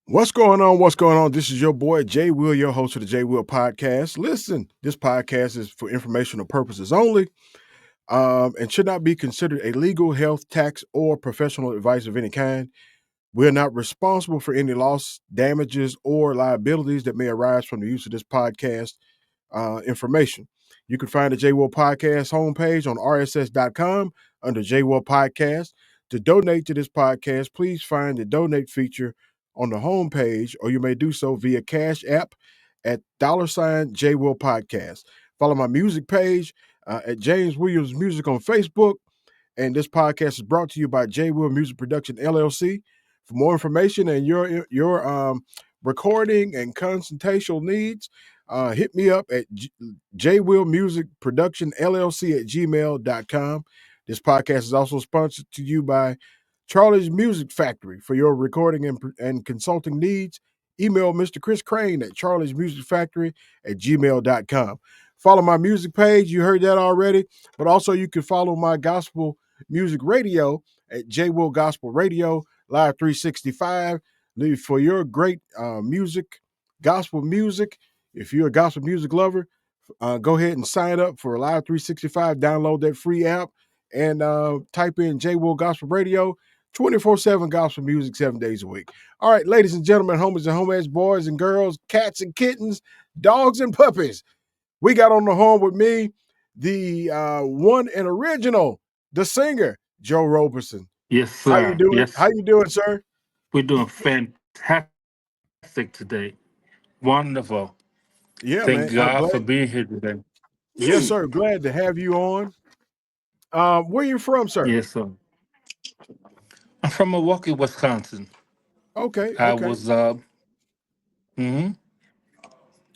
What's going on? What's going on? This is your boy, Jay Will, your host of the Jay Will Podcast. Listen, this podcast is for informational purposes only and should not be considered a legal, health, tax, or professional advice of any kind. We are not responsible for any loss, damages, or liabilities that may arise from the use of this podcast information. You can find the J Will Podcast homepage on rss.com under J Will Podcast. To donate to this podcast, please find the donate feature on the homepage, or you may do so via Cash App at $J Will Podcast. Follow my music page at James Williams Music on Facebook. And this podcast is brought to you by J Will Music Production LLC. For more information and your recording and consultation needs, hit me up at J Will Music Production LLC at gmail.com. This podcast is also sponsored to you by Charlie's Music Factory. For your recording and consulting needs, email Mr. Chris Crane at Charlie's Music Factory at gmail.com. Follow my music page. You heard that already. But also you can follow my gospel music radio at J Will Gospel Radio, Live 365. For your great music, gospel music. If you're a gospel music lover, go ahead and sign up for Live 365. Download that free app and type in J Will Gospel Radio. 24/7 gospel music, 7 days a week. All right, ladies and gentlemen, homies and homeheads, boys and girls, cats and kittens, dogs and puppies. We got on the horn with me the one and original, the singer, Joe Roberson. Yes, sir. How you doing? Yes. How you doing, sir? We're doing fantastic today. Wonderful. Yeah, Thank man. I'm God glad. for being here today. Yes, sir. Glad to have you on. Where you from, sir? Yes, sir. I'm from Milwaukee, Wisconsin. Okay. I Okay. was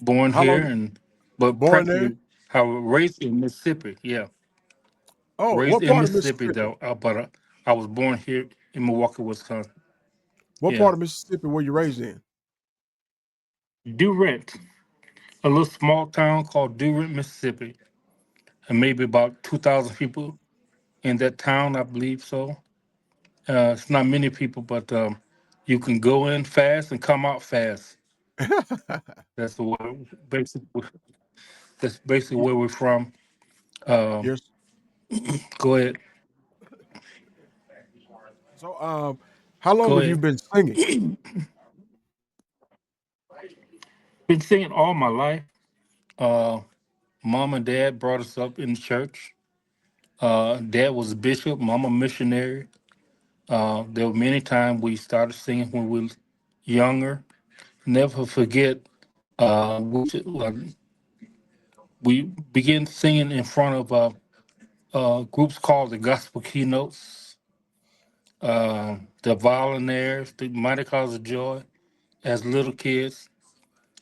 born How here, long? but Born there? practically I was raised in Mississippi. Yeah, Oh, raised what in part of Mississippi Mississippi? though. But I was born here in Milwaukee, Wisconsin. What Yeah, part of Mississippi were you raised in? Durant, a little small town called Durant, Mississippi, and maybe about 2,000 people in that town, I believe so. It's not many people, but you can go in fast and come out fast. That's the way, basically. That's basically where we're from. Um, Yes. go ahead. So, how long Go have you ahead. been singing? Been singing all my life. Uh, Mom and dad brought us up in church. Dad was a bishop, mom a missionary. There were many times we started singing when we were younger. Never forget, we began singing in front of groups called the Gospel Keynotes, the Violinaires, the Mighty Cause of Joy as little kids.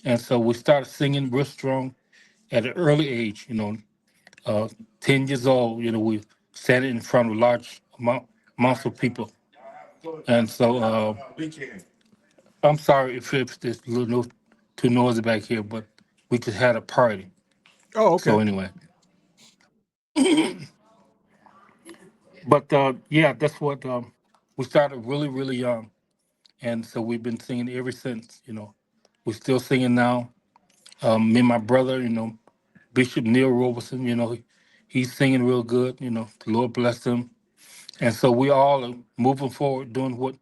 And so we started singing real strong at an early age, uh, 10 years old, we sat in front of large amounts of people. And so I'm sorry if it's a little too noisy back here, but we just had a party. Oh, So okay. anyway, but yeah, that's what we started really, really young. And so we've been singing ever since. We're still singing now. Me and my brother, Bishop Neil Roberson, he's singing real good. The Lord bless him, and so we all are moving forward, doing what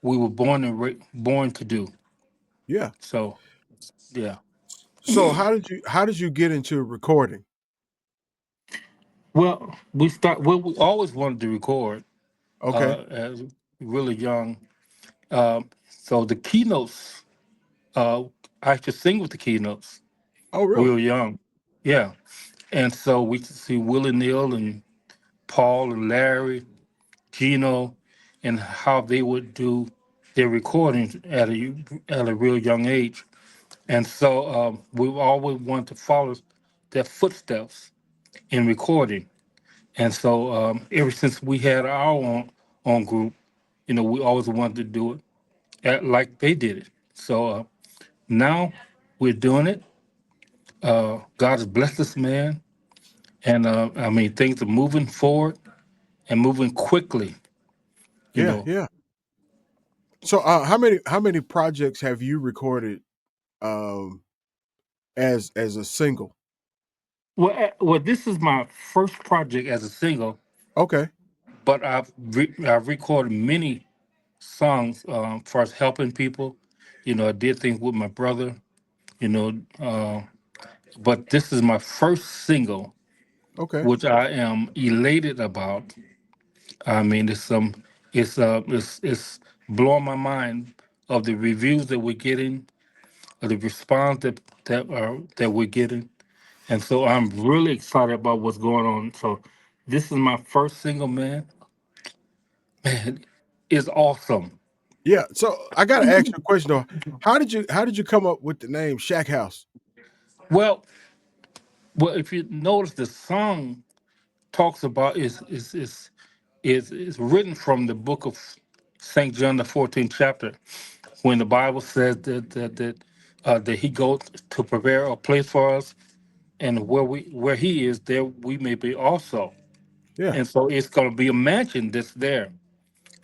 we were born and born to do. Yeah. So yeah. So, how did you get into recording? Well, we always wanted to record Okay. as really young. So the keynotes, uh, I could sing with the keynotes Oh, really? real young. Yeah. And so we could see Willie Neal and Paul and Larry, Gino, and how they would do their recordings at a real young age. And so we always wanted to follow their footsteps in recording. And so ever since we had our own group, we always wanted to do it. like they did it. So now we're doing it. God has blessed this man, and I mean things are moving forward and moving quickly. You Yeah, know, yeah. So, how many projects have you recorded um, as a single? well, this is my first project as a single, Okay, but I've recorded many songs for us helping people. You know, I did things with my brother. You know, but this is my first single, okay. which I am elated about. I mean, it's blowing my mind of the reviews that we're getting, of the response that we're getting, and so I'm really excited about what's going on. So, this is my first single, man. Man, it's awesome. Yeah. So I got to ask you a question though. How did you come up with the name Shack House? Well, well, if you notice, the song talks about is written from the book of Saint John, the 14th chapter, when the Bible says that he goes to prepare a place for us, and where he is, there we may be also. Yeah. And so it's going to be a mansion that's there.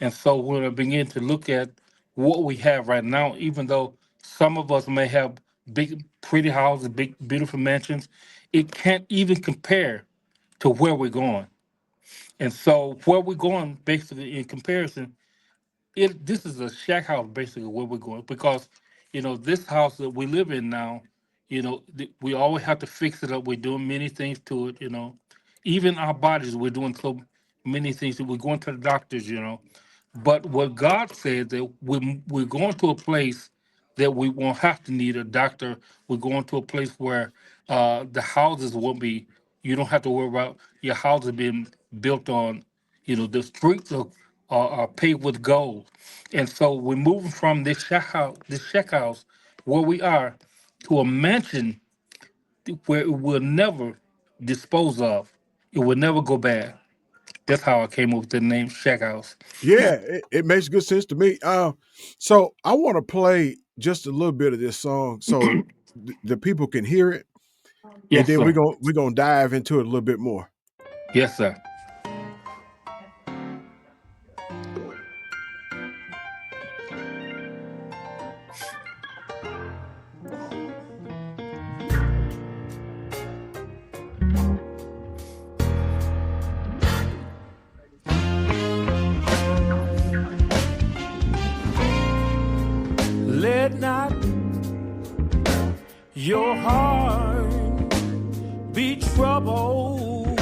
And so we're going to begin to look at what we have right now, even though some of us may have big, pretty houses, big, beautiful mansions, it can't even compare to where we're going. And so where we're going, basically in comparison, this is a shack house basically where we're going, because this house that we live in now, we always have to fix it up. We're doing many things to it. Even our bodies, we're doing so many things. We're going to the doctors. But what God said, that we're going to a place that we won't have to need a doctor. We're going to a place where the houses won't be. You don't have to worry about your houses being built on. The streets are paved with gold, and so we're moving from this shack house where we are, to a mansion where it will never dispose of. It will never go bad. That's how I came up with the name Shack House. Yeah, it makes good sense to me. So I want to play just a little bit of this song so the people can hear it, and Yes, then sir. we're gonna dive into it a little bit more. Yes, sir. Let not your heart be troubled.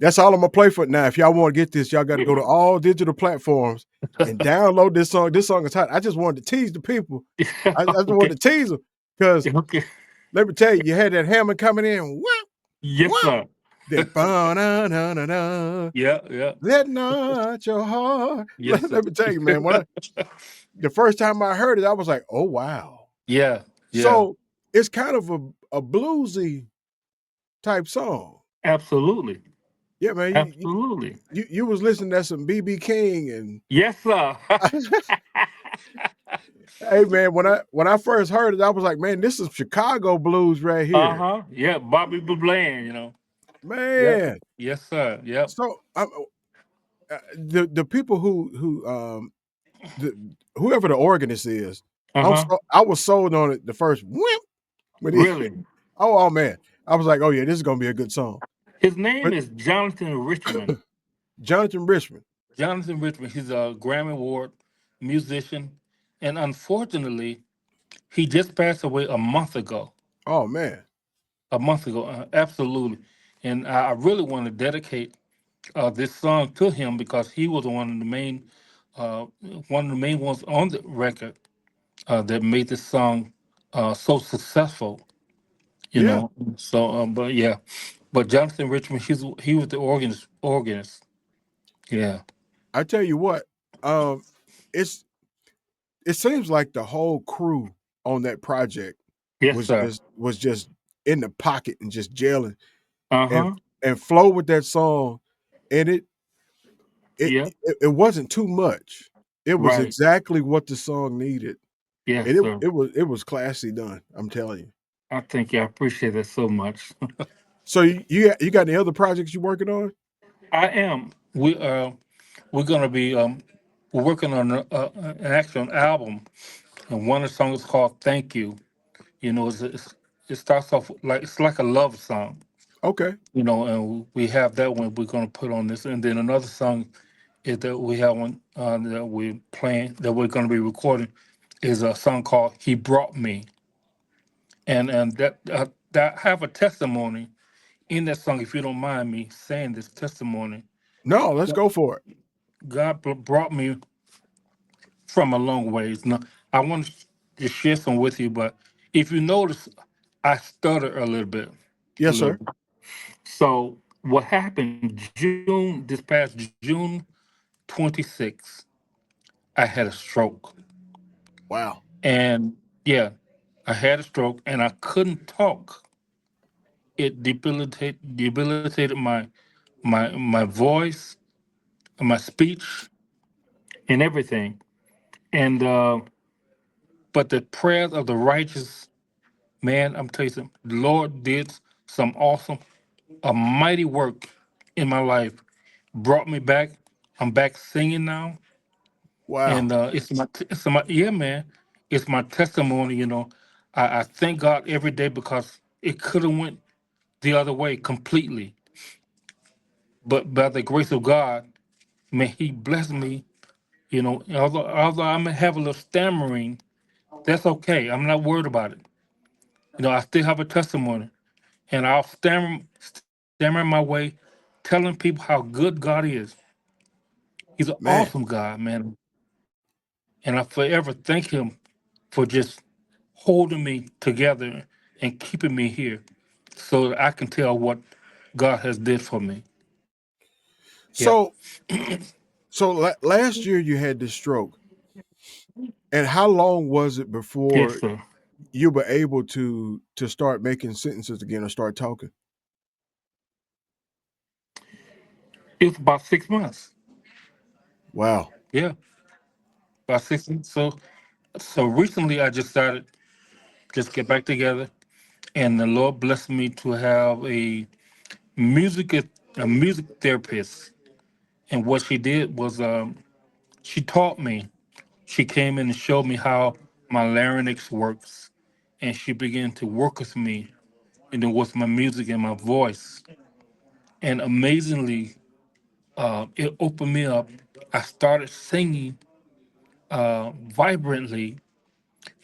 That's all I'm gonna play for now. If y'all want to get this, y'all got to go to all digital platforms and download this song. This song is hot. I just wanted to tease the people. I just Okay. wanted to tease them because Okay. let me tell you, you had that hammer coming in. Whap, Yes, whap. sir. Then ba-na-na-na-na. Yeah, yeah. Let not your heart. Yes, sir. Let me tell you, man. The first time I heard it, I was like, oh wow. Yeah, yeah. So it's kind of a bluesy type song. Absolutely. Yeah, man. Absolutely. You was listening to some BB King and Yes, sir. hey man, when I first heard it, I was like, man, this is Chicago blues right here, Uh-huh. Yeah, Bobby Bland. Yep. man. Yes, sir. Yep. So the people the, whoever the organist is, Uh-huh. I was sold on it the first whip when he Really. oh man, I was like, oh yeah, this is gonna be a good song. His name But is Jonathan Richmond. Jonathan Richmond, Jonathan Richmond. He's a Grammy Award musician. And unfortunately, he just passed away a month ago. oh man, Absolutely. And I really want to dedicate this song to him, because he was uh, one of the main ones on the record that made this song so successful. You yeah. know, so but yeah, but Jonathan Richmond, he was the organist. Yeah. I tell you what, um, it's it seems like the whole crew on that project Yes, sir. was just in the pocket and just gelling Uh and huh. flow with that song, and it Yep. it wasn't too much. it was Right. exactly what the song needed, Yes, and sir. it was classy done. I'm telling you. I think I appreciate that so much. So you got any other projects you working on? I am. We're gonna be we're working on an actual album, and one of the songs is called "Thank You." You know, it starts off like it's like a love song. Okay. You know, and we have that one we're gonna put on this, and then another song is that we have one that we're playing that we're gonna be recording is a song called "He Brought Me," and that I have a testimony in that song. If you don't mind me saying this testimony, No, let's go for it. God brought me from a long ways. Now, I want to share some with you, but if you notice, I stutter a little bit, a Yes, little sir. bit. So what happened June this past June 26th, I had a stroke, Wow. and yeah, I had a stroke, and I couldn't talk. It debilitated my voice, my speech, and everything. And but the prayers of the righteous man, I'm telling you, something, the Lord did some awesome, a mighty work in my life. Brought me back. I'm back singing now, Wow. and it's my yeah, man. It's my testimony. You know, I thank God every day because it could have went the other way completely, but by the grace of God, man, He blessed me. You know, although I may have a little stammering, that's okay. I'm not worried about it. You know, I still have a testimony, and I'll stammer my way, telling people how good God is. He's an Man. awesome God, man, and I forever thank Him for just holding me together and keeping me here, so that I can tell what God has did for me. Yeah, So last year you had this stroke, and how long was it yes, before sir. you were able to start making sentences again or start talking? It was about 6 months. Wow. Yeah, about 6 months. So recently I just started just get back together, and the Lord blessed me to have music a music therapist. And what she did was she taught me. She came in and showed me how my larynx works, and she began to work with me, and then with my music and my voice. And amazingly, it opened me up. I started singing vibrantly,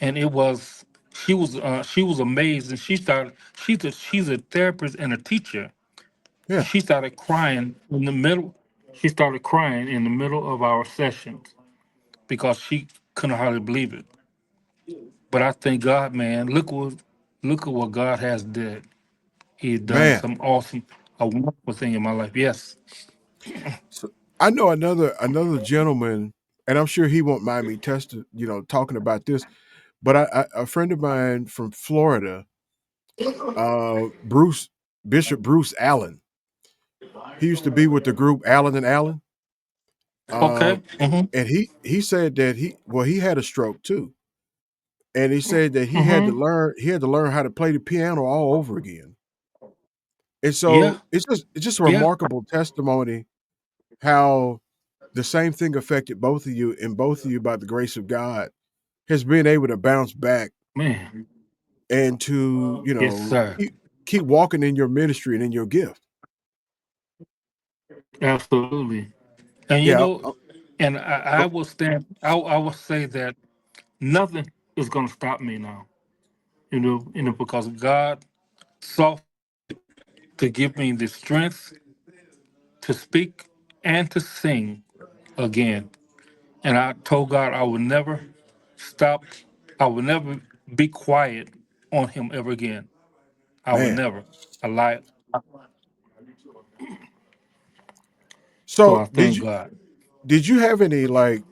and it was she was amazed, and she's a therapist and a teacher. Yeah. She started crying in the middle. She started crying in the middle of our sessions because she couldn't hardly believe it. But I thank God, man. Look at what God has did. He's done Man. some awesome, a wonderful thing in my life. Yes. So I know another gentleman, and I'm sure he won't mind me talking about this, but a friend of mine from Florida, Bruce Bishop Bruce Allen. He used to be with the group Allen and Allen. Okay. And he said that he had a stroke too. And he said that Hmm. he had to learn how to play the piano all over again. And Yeah. so it's just a Yeah. remarkable testimony how the same thing affected both of you, and both of you, by the grace of God, has been able to bounce back Man. and to, Yes, sir. keep walking in your ministry and in your gift. Absolutely. And you Yeah. know, and I Oh, will stand. I will say that nothing is going to stop me now. Because God saw fit to give me the strength to speak and to sing again. And I told God I would never stop. I would never be quiet on Him ever again. I would man. never. I lie. So So I thank God. did you have any like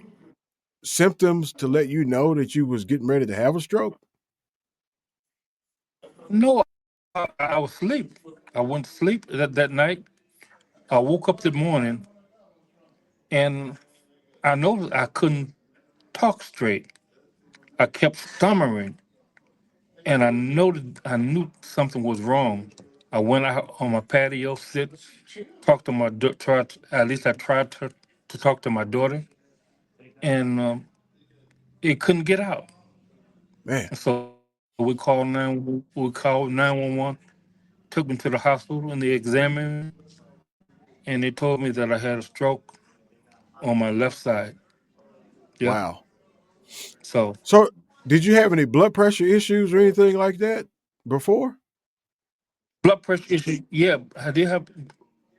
symptoms to let you know that you was getting ready to have a stroke? No, I was asleep. I went to sleep that night. I woke up the morning and I noticed I couldn't. talk straight. I kept stammering, and I knew something was wrong. I went out on my patio, sit, talked to tried at least I tried to talk to my daughter, and it couldn't get out. Man, And so we called 911, took me to the hospital, and they examined me, and they told me that I had a stroke on my left side. Yeah. wow. So So, did you have any blood pressure issues or anything like that before? blood pressure issues. Yeah, I did have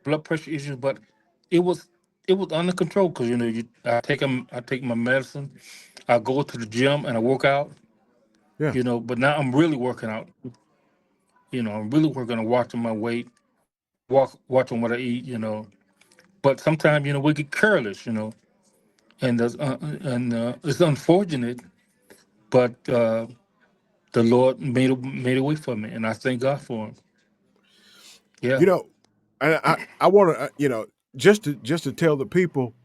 blood pressure issues, but it was it was under control because I take my medicine, I go to the gym and I work out. Yeah. But now I'm really working out. I'm really working on watching my weight, watching what I eat. But sometimes we get careless. And it's unfortunate, but the Lord made a way for me, and I thank God for Him. Yeah. You know, I want to just to tell the people,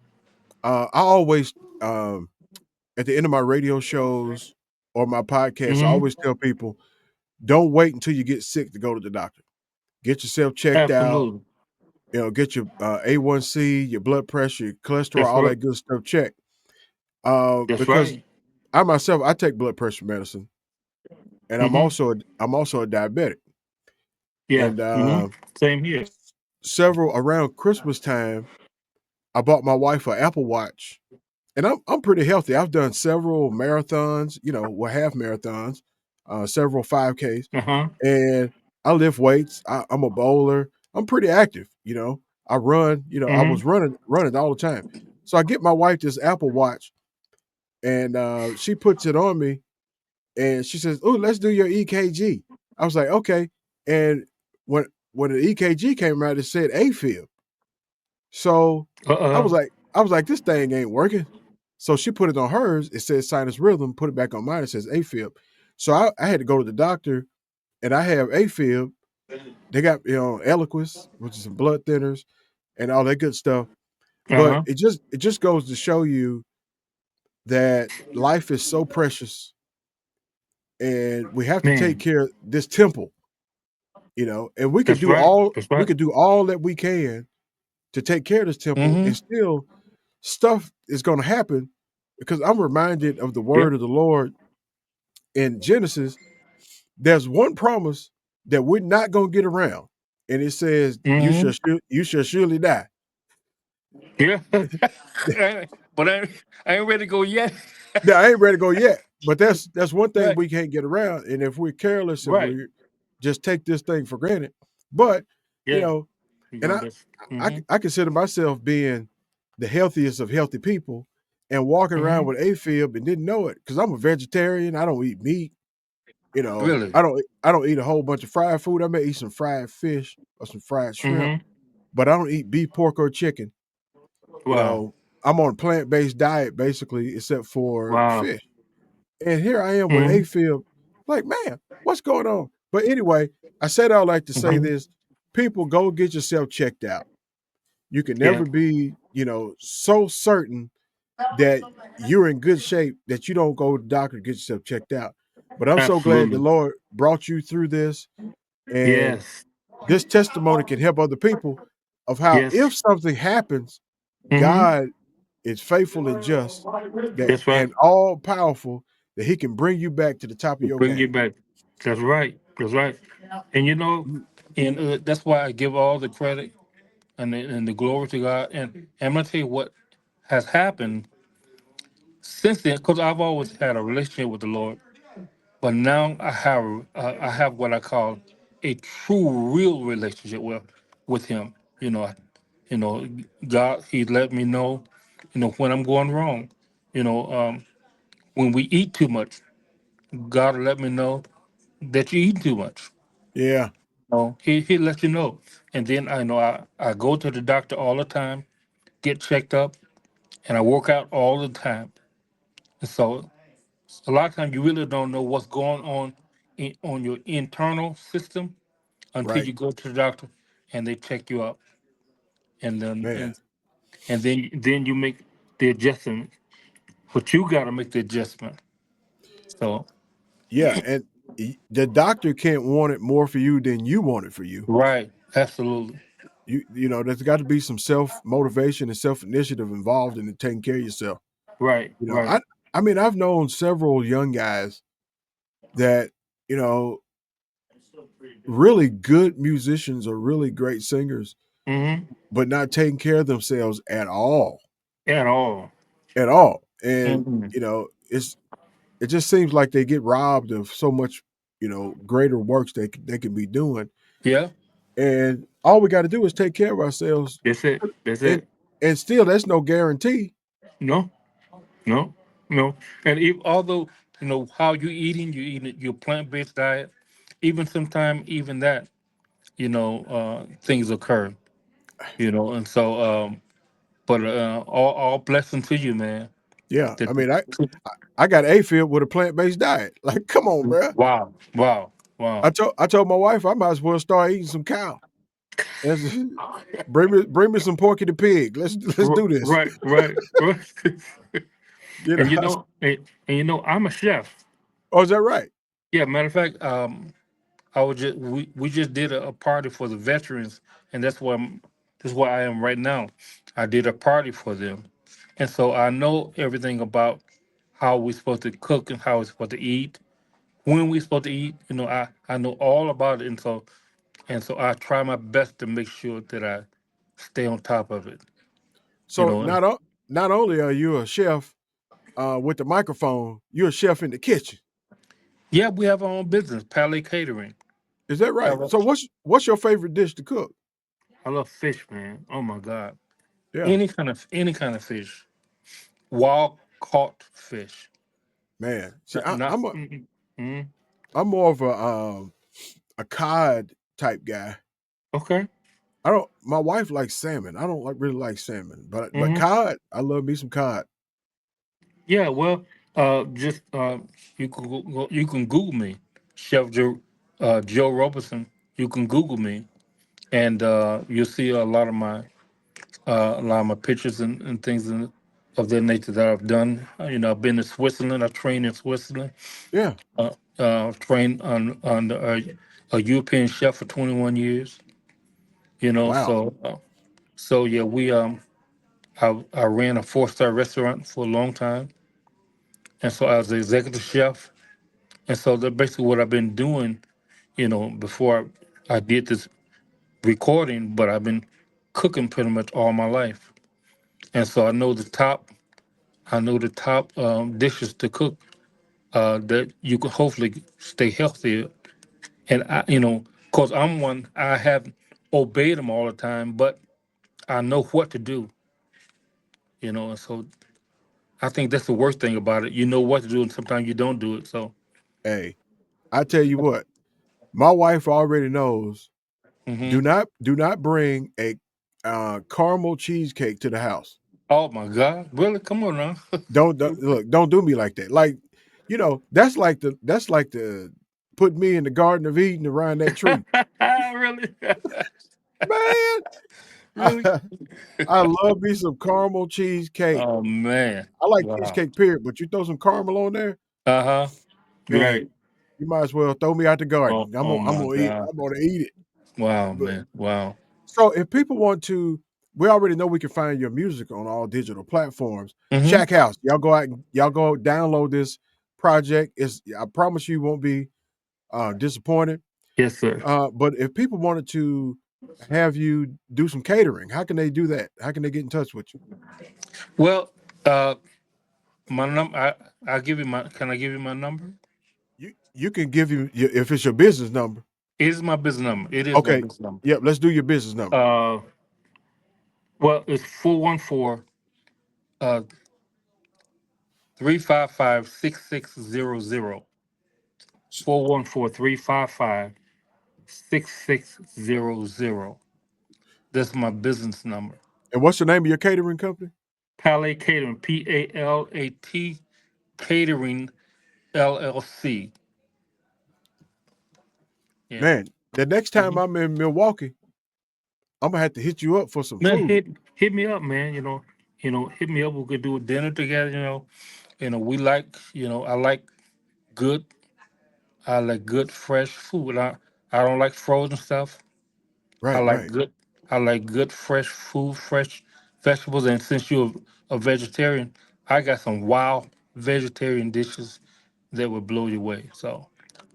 I always at the end of my radio shows or my podcast, I Hmm. always tell people, don't wait until you get sick to go to the doctor. Get yourself checked out. Absolutely. Get your A1C, your blood pressure, your cholesterol, That's all right. that good stuff checked. That's Because right. I myself, I take blood pressure medicine, and Hmm. I'm also a diabetic. Yeah. And Same here. several around Christmas time, I bought my wife an Apple Watch, and I'm pretty healthy. I've done several marathons, well, half marathons, several 5Ks, Uh huh. and I lift weights. I'm a bowler. I'm pretty active. I run. I Hmm. was running all the time. So I get my wife this Apple Watch, and she puts it on me, and she says, "Oh, let's do your EKG." I was like, "Okay." And when when the EKG came out, it said AFib. So Uh uh. I was like, this thing ain't working. So she put it on hers. It says sinus rhythm. Put it back on mine. It says AFib. So I had to go to the doctor, and I have AFib. They got Eliquis, which is some blood thinners, and all that good stuff. Uh But huh. it just goes to show you that life is so precious, and we have to take Man, care of this temple. And we could that's do right. all That's we right. could do all that we can to take care of this temple, Hmm. and still stuff is going to happen, because I'm reminded of the Yep. word of the Lord in Genesis. There's one promise that we're not going to get around, and it says, Hmm. you shall surely die." Yeah. But I ain't ready to go yet. Now, I ain't ready to go yet, but that's one thing Right. we can't get around, and if we're careless and Right. we just take this thing for granted, but you Yeah. know, You're and gonna I just. I, Hmm. I consider myself being the healthiest of healthy people, and walking around Hmm. with AFib and didn't know it because I'm a vegetarian. I don't eat meat. Really. I don't eat a whole bunch of fried food. I may eat some fried fish or some fried shrimp, Hmm. but I don't eat beef, pork, or chicken. You Wow. know, I'm on a plant-based diet basically, except for Wow. fish. And here I am with Hmm. AFib, like, man, what's going on? But anyway, I said I would like to say Hmm. this: people, go get yourself checked out. You can Yeah. never be, so certain that you're in good shape that you don't go to the doctor to get yourself checked out. But I'm so glad the Absolutely. Lord brought you through this, and Yes. this testimony can help other people of how, Yes. if something happens, Hmm. God is faithful and just, that That's right. and all powerful, that He can bring you back to the top of your Bring you game. back. That's right. That's right. And and that's why I give all the credit and the glory to God. And I'm gonna tell you what has happened since then, because I've always had a relationship with the Lord, but now I have what I call a true, real relationship with Him. You know, you know, God, He let me know, when I'm going wrong. You know, when we eat too much, God will let me know that you eat too much. Yeah, He let you know, and then I go to the doctor all the time, get checked up, and I work out all the time. And so a lot of times you really don't know what's going on on your internal system until right, you go to the doctor and they check you out, and then man. and then you make the adjustment. but you got to make the adjustment. So Yeah, and the doctor can't want it more for you than you want it for you. right, absolutely, There's got to be some self motivation and self initiative involved in taking care of yourself. right, You know, right. I mean, I've known several young guys that you know really good musicians or really great singers, Mm-hmm. but not taking care of themselves At all. at all. And Mm-hmm. it just seems like they get robbed of so much, greater works they can be doing. Yeah, And all we got to do is take care of ourselves, that's it. That's and it. and still that's no guarantee. No, no, no. And although how you eating your plant based diet, even sometime even that, things occur. And so, but all blessing to you, man. Yeah, I That- mean, I got AFib with a plant based diet. Like, come on, bro. Wow, wow, wow. I told my wife I might as well start eating some cow. That's- bring me some Porky the Pig. Let's do this. Right, right, right. You know. and I'm a chef. Oh, is that right? Yeah, matter of fact, I was just we just did a party for the veterans, and that's where I am right now. I did a party for them, and so I know everything about how we're supposed to cook and how we're supposed to eat, when we're supposed to eat. I know all about it, and so I try my best to make sure that I stay on top of it. You So know, not only are you a chef with the microphone, you're a chef in the kitchen. yeah, we have our own business, Palais Catering. Is that right? Have a- So what's your favorite dish to cook? I love fish, man. Oh my God, Yeah, any kind of fish, wild caught fish. man. See, Not, not mm, I'm more of a cod type guy. okay. I don't. My wife likes salmon. I don't really like salmon, but Hmm. cod. I love me some cod. Yeah, well, just you can Google me, Chef Joe Roberson. You can Google me, and you'll see a lot of my pictures and things of that nature that I've done. I've been to Switzerland. I trained in Switzerland. Yeah. Trained on a European chef for 21 years. Wow. So yeah, I ran a 4-star restaurant for a long time, and so I was the executive chef. And so that's basically what I've been doing, before I did this recording, but I've been cooking pretty much all my life. And so I know the top dishes to cook that you can hopefully stay healthier. And cause I haven't obeyed them all the time, but I know what to do, and so I think that's the worst thing about it. You know what to do, and sometimes you don't do it. So, Hey, I tell you what. My wife already knows. hmm Do not bring a caramel cheesecake to the house. oh my God, really? Come on now. Look. Don't do me like that. Like, that's like the put me in the Garden of Eden around that tree, Really? man. Really? I love me some caramel cheesecake. Oh man. I like Wow. cheesecake, period. But you throw some caramel on there, Uh-huh. man. Right. You might as well throw me out the garden. Oh, I'm oh gonna, I'm my gonna eat. God. I'm gonna eat it. Wow, But man. Wow. so if people want to, we already know we can find your music on all digital platforms. Mm-hmm. Shack House, y'all go out and y'all go download this project. I promise you won't be disappointed. Yes, sir. But if people wanted to have you do some catering, how can they do that? How can they get in touch with you? Well, my number I give you my can I give you my number? You can give if it's your business number. It is my business number. It is my Okay, business number. yep. Let's do your business number. Uh well, it's 414 uh 355 6600. 414-355-6600. That's my business number. And what's the name of your catering company? Palais Catering, Palat Catering LLC. Yeah. Man, the next time Mhm. I'm in Milwaukee, I'm gonna have to hit you up for some Man, food. hit me up, man. hit me up. We could do a dinner together. We like, good. I like good fresh food. I don't like frozen stuff. I Right, like right. good. I like good fresh food, fresh vegetables. And since you're a vegetarian, I got some wild vegetarian dishes that would blow you away. So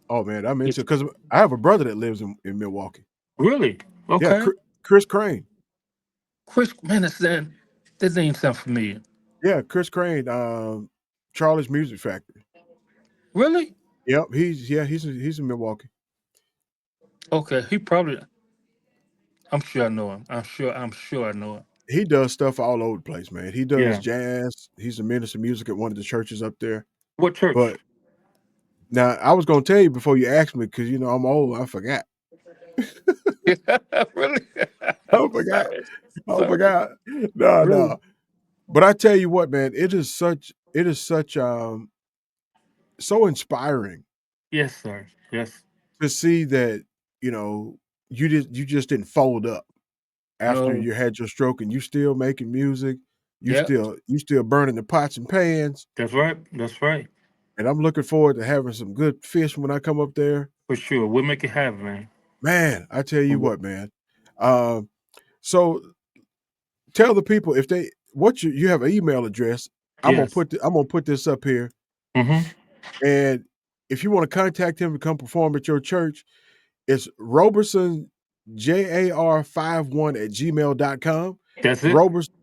Oh man, I'm into it's because I have a brother that lives in Milwaukee. really Yeah, okay. Chris Crane. Chris, man, that name sound familiar. Yeah, Chris Crane, Charlie's Music Factory. Really? Yep, he's in Milwaukee. Okay, he probably. I'm sure I know him. I'm sure I know him. He does stuff all over the place, man. He does Yeah. jazz. He's a minister of music at one of the churches up there. What church? But now I was gonna tell you before you asked me because I'm old. I forgot. Really? I forgot. Sorry. I Sorry. forgot. No, Really? no. But I tell you what, man, it is such so inspiring Yes, sir. Yes. to see that, you know, you just didn't fold up after No. you had your stroke and you still making music. You Yeah. still you still burning the pots and pans. That's right. That's right. And I'm looking forward to having some good fish when I come up there. For sure. We'll make it happen, man. Man, I tell you Wh- what, man. Um, so tell the people if they what you have an email address. Yes. I'm gonna put this up here. Mm-hmm. And if you want to contact him to come perform at your church, it's Roberson JAR51 at gmail.com. That's it.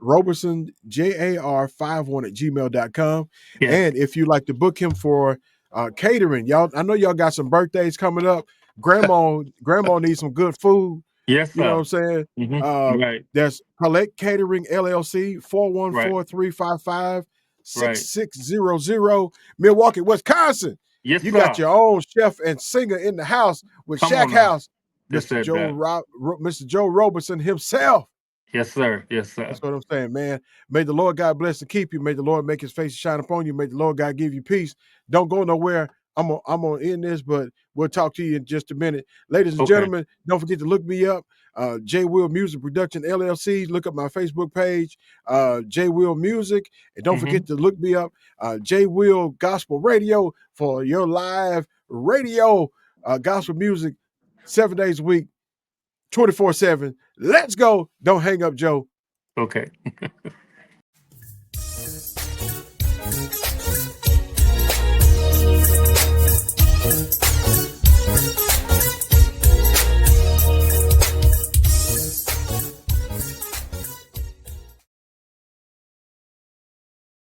Roberson JAR51 at gmail.com. Yes. And if you like to book him for catering, y'all, I know y'all got some birthdays coming up. Grandma needs some good food. Yes, You know what sir. I'm saying? Mm-hmm. Right. That's Palette Catering LLC, Right. 414-355 Right. 6600, Milwaukee, Wisconsin. Yes, You got sir. your own chef and singer in the house with Come Shack on now. House, That's Mr. that. Mr. Joe Roberson himself. Yes, sir. Yes, sir. That's what I'm saying, man. May the Lord God bless and keep you. May the Lord make his face shine upon you. May the Lord God give you peace. Don't go nowhere. I'm gonna end this, but we'll talk to you in just a minute. Ladies and Okay. gentlemen, don't forget to look me up. J Will Music Production LLC. Look up my Facebook page, J Will Music. And don't Mm-hmm. forget to look me up, J Will Gospel Radio for your live radio gospel music 7 days a week, 24/7. Let's go. Don't hang up, Joe. Okay.